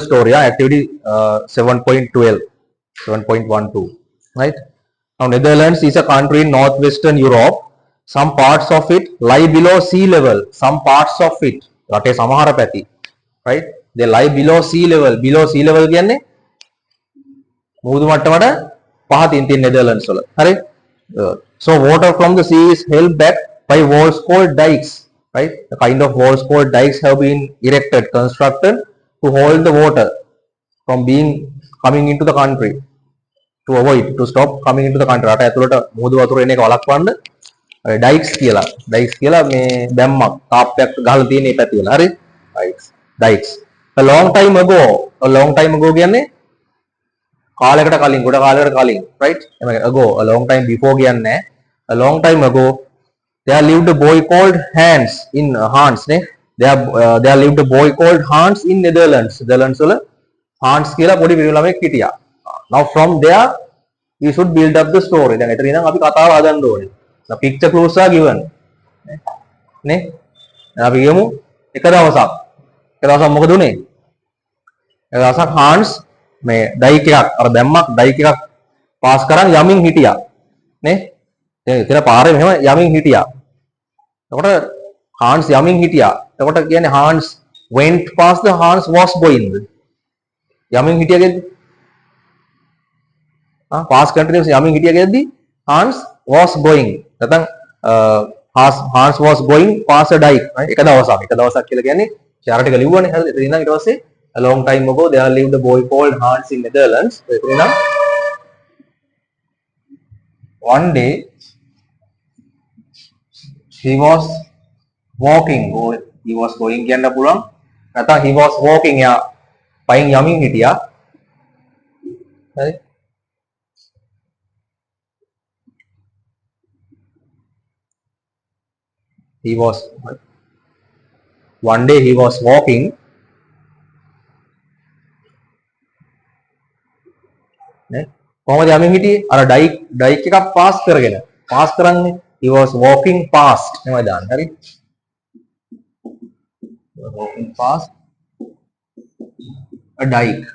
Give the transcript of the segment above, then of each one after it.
story, activity 7.12, 7.12, right? Now Netherlands is a country in northwestern Europe. Some parts of it lie below sea level. Some parts of it, රටේ සමහර පැති, right? They lie below sea level. Below sea level කියන්නේ මුහුදු මට්ටමට පහතින් තියෙන Netherlands වල. හරි? So water from the sea is held back by walls called dikes, right? The kind of walls called dikes have been erected, constructed to hold the water from coming into the country, to avoid, to stop coming into the country. රට ඇතුළට මුහුදු වතුර එන එක වළක්වන්න dikes කියලා මේ බැම්මක් තාප්පයක් ගහලා තියෙන මේ පැති වල. හරි? dikes. A long time ago කියන්නේ කාලයකට කලින්, ගොඩ කාලයකට කලින්, right? ago, a long time before කියන්නේ a long time ago there lived a boy called Hans නේ. there lived a boy called Hans in Netherlands වල Hans කියලා පොඩි පිරිමි ළමෙක් හිටියා. Now from there we should build up the story. දැන් එතන ඉඳන් අපි කතාව හදන්න ඕනේ. The picture clues are given. නේ? අපි කියමු එක දවසක් මොකද උනේ? එක දවසක් Hans මේ ඩයික් එකක් අර බැම්මක් ඩයික් එකක් පාස් කරන් යමින් හිටියා නේ. එතන පාරේ මෙහෙම යමින් හිටියා. එතකොට Hans යමින් හිටියා. එතකොට කියන්නේ Hans went past the Hans was going. යමින් හිටියා කියද්දි past continuous යමින් හිටියා කියද්දි Hans was going. නැත්නම් Hans was going past a dike. එක දවසක් කියලා කියන්නේ ෂෙයාර් ටික ලිව්වනේ. හරිද? එතන ඉඳන් ඊට පස්සේ a long time ago there lived a boy called Hans in Netherlands. One day he was walking, or he was going කියන්න පුළුවන්. නැත්නම් he was walking, යා පයින් යමින් හිටියා. හරි? One day he was walking. කොහොමද යමින් හිටියේ? අර ඩයික් එකක් පාස් කරන්නේ. He was walking past. එහෙමයි දාන්න. හරි? Walking past a dike,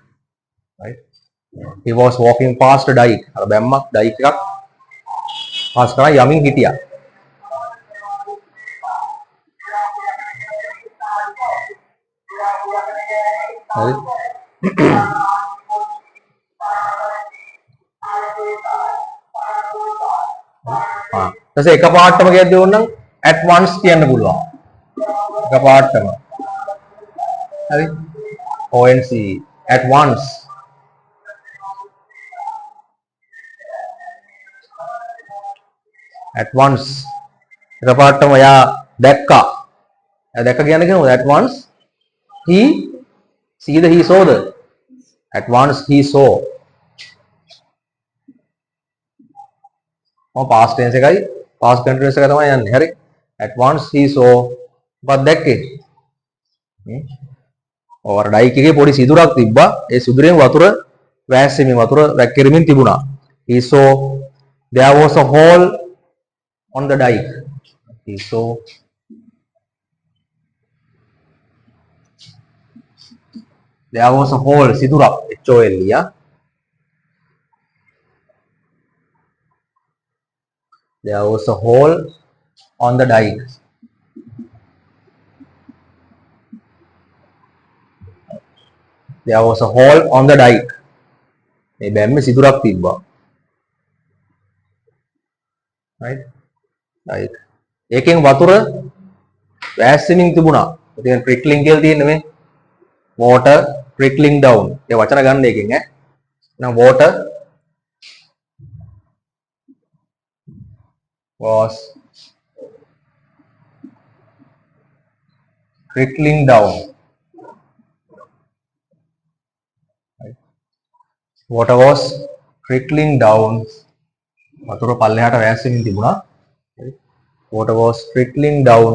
right? He was walking past a dike. අර බැම්මක් ඩයික් එකක් පාස් කරලා යමින් හිටියා. හරි? ඊට එකපාරටම කියද්දී ඕනනම් at once කියන්න පුළුවන්. එකපාරටම. හරි? ONC at once. එකපාරටම යා දැක්කා. එයා දැක්ක කියන්නේ කොහොමද? at once he saw the. at once he saw. past tense එකයි past continuous එක තමයි යන්නේ. හරි? at once he saw. මොකක්ද දැක්කේ? ඔව් ඩයික් එකේ පොඩි සිදුරක් තිබ්බා. ඒ සිදුරෙන් වතුර වැක්කිරමින් තිබුණා. he saw there was a hole on the dike. he saw there was a hole, සිදුරක්, HOL, yeah. There was a hole on the dike. There was a hole on the dike. මේ බැම්මේ සිදුරක් තිබ්බා. right? dike. ඒකෙන් වතුර වැස්සෙමින් තිබුණා. ඉතින් trickling කියලා තියෙන්නේ මේ water trickling down. ඒ වචන ගන්න එකෙන් ඈ. now water was trickling down. Water was trickling down. වතුර පල්ලෙහාට වැස්සෙමින් තිබුණා. Water was trickling down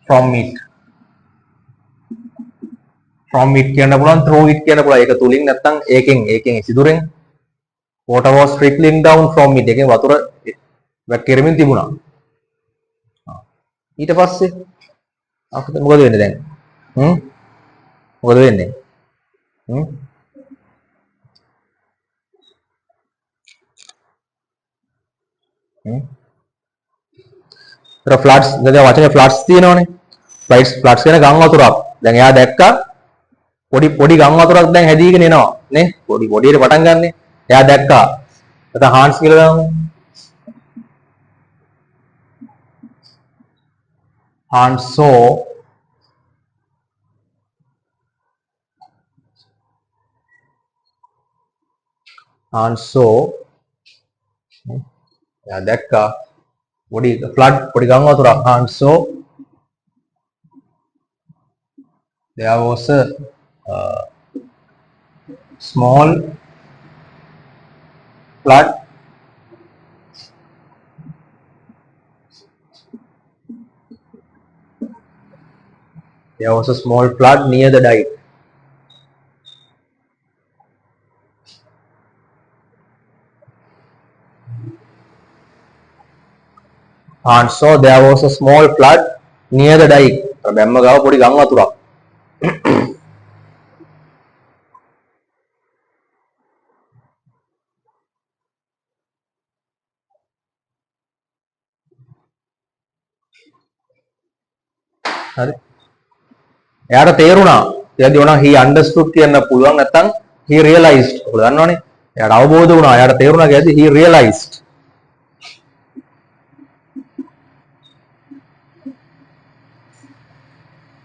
from it. From it කියන්න පුළුවන්, through it කියන්න පුළුවන්. ඒක තුලින් නැත්තම් ඒකෙන් සිදුරෙන්. Water was trickling down from it. ඒකෙන් වතුර වැක්කිරමින් තිබුණා. ඊට පස්සේ මොකද වෙන්නේ දැන්? මොකද වෙන්නේ? Hmm? Hmm? ඒතර ෆ්ලඩ්ස් දැන් වචනේ ෆ්ලඩ්ස් තියෙනවනේ. ෆ්ලඩ්ස් කියන ගම් වතුරක්. දැන් එයා දැක්කා පොඩි ගම් වතුරක් දැන් හැදීගෙන එනවා නේ. පොඩියට පටන් ගන්නෙ. එයා දැක්කා. නැත්නම් හාන්ස් කියලා දාමු. Hans saw එයා දැක්කා පොඩි ගම් වතුරක්. Hans saw there was a small flood near the dike. Hans saw there was a small flood near the dike. බැම්ම ගාව පොඩි ගම් වතුරක්. හරි. එයාට තේරුණා. එයාදී ඕන he understood කියන්න පුළුවන් නැත්නම් he realized. ඔයාලා දන්නවනේ. එයාට අවබෝධ වුණා. එයාට තේරුණා කියද්දි he realized.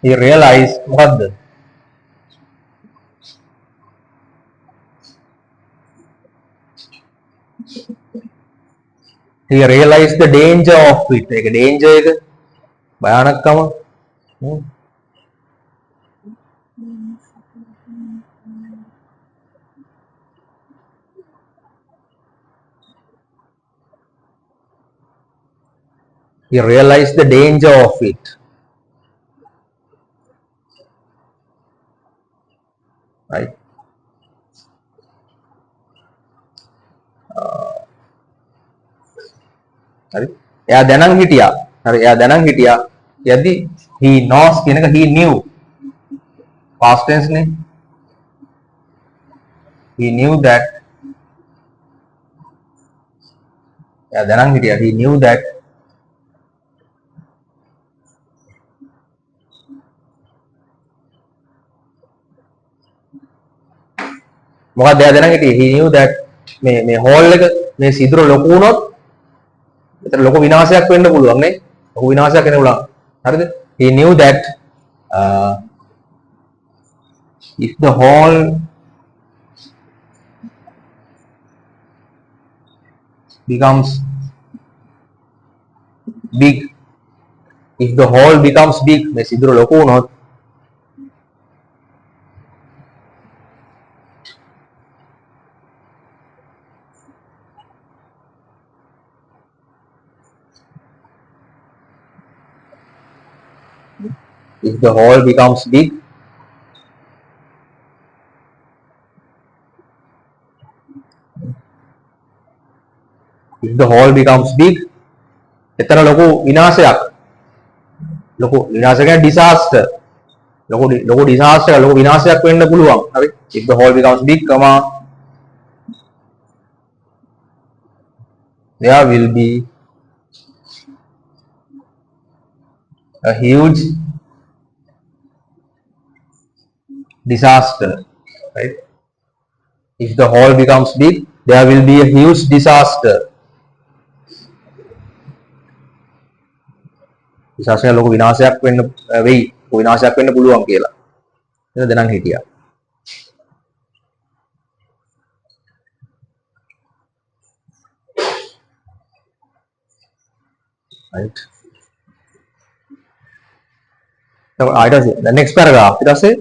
He realized මොකද්ද? He realized the danger of it. ඒක danger එක භයානකකම. He realized the danger of it. Right. හරි. එයා දැනන් හිටියා. හරි. එයා දැනන් හිටියා. යද්දි he knows කියන එක he knew. past tense නේ. He knew that. එයා දැනන් හිටියා. He knew that මොකක්ද එයා දැනන් හිටියේ? He knew that මේ හෝල් එක මේ සිදුර ලොකු වුණොත් එතන ලොකු විනාශයක් වෙන්න පුළුවන් නේ. ලොකු විනාශයක් වෙන්න පුළුවන්. හරිද? He knew that if the hole becomes big, මේ සිදුර ලොකු වුණොත් if the hole becomes big, එතන ලොකු විනාශයක් disaster ලොකු disaster ලොකු විනාශයක් වෙන්න පුළුවන්. හරි. if the hole becomes big, there will be a huge disaster. Right. If the hole becomes big, there will be a huge disaster. disaster ලොකු විනාශයක් වෙන්න වෙයි. විනාශයක් වෙන්න පුළුවන් කියලා. එතන දැනන් හිටියා. right. the next paragraph ඊට පස්සේ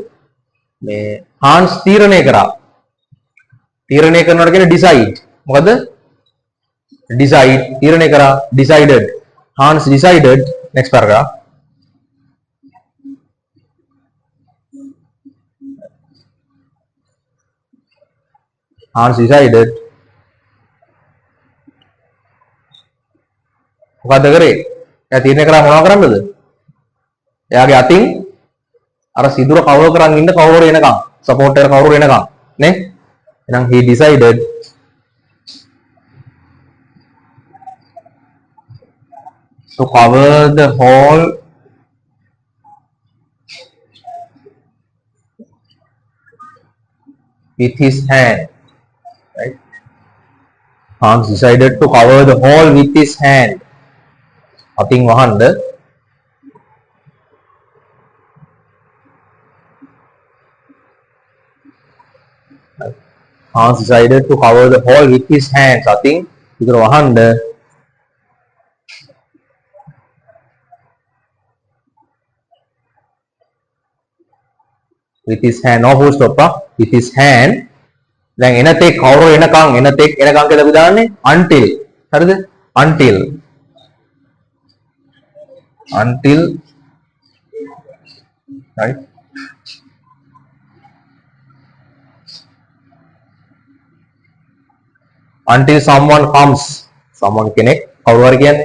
මේ හාන්ස් තීරණය කරා. තීරණය කරනවට කියන්නේ decide. මොකද? decide තීරණය කරා decided. Hans decided. Next paragraph. Hans decided. මොකද කරේ? එයා තීරණය කරා මොනව කරන්නද? එයාගේ අතින් අර සිදුර කවුරු කරන් ඉන්න කවුරු එනකම් support එක කවුරු එනකම් නේ එහෙනම් he decided to cover the hole with his hand, right? Hans decided to cover the hole with his hand. අතින් වහන්න Hans decided to cover the hole with his hands. අතින් විතර වහන්න with his hand, no full stop, with his hand. දැන් එනතෙක් කවුරු එනකම් එනතෙක් එනකම් කියලා අපි දාන්නේ until. හරිද? until right until someone comes, someone කෙනෙක් කවුරු හරි කියන්නේ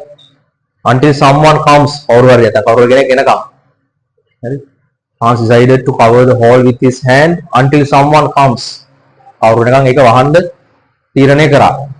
until someone comes කවුරු හරි නැත්නම් කවුරු කෙනෙක් එනකම් හරි Hans decided to cover the hole with his hand until someone comes කවුරු එනකම් ඒක වහන්න තීරණය කරා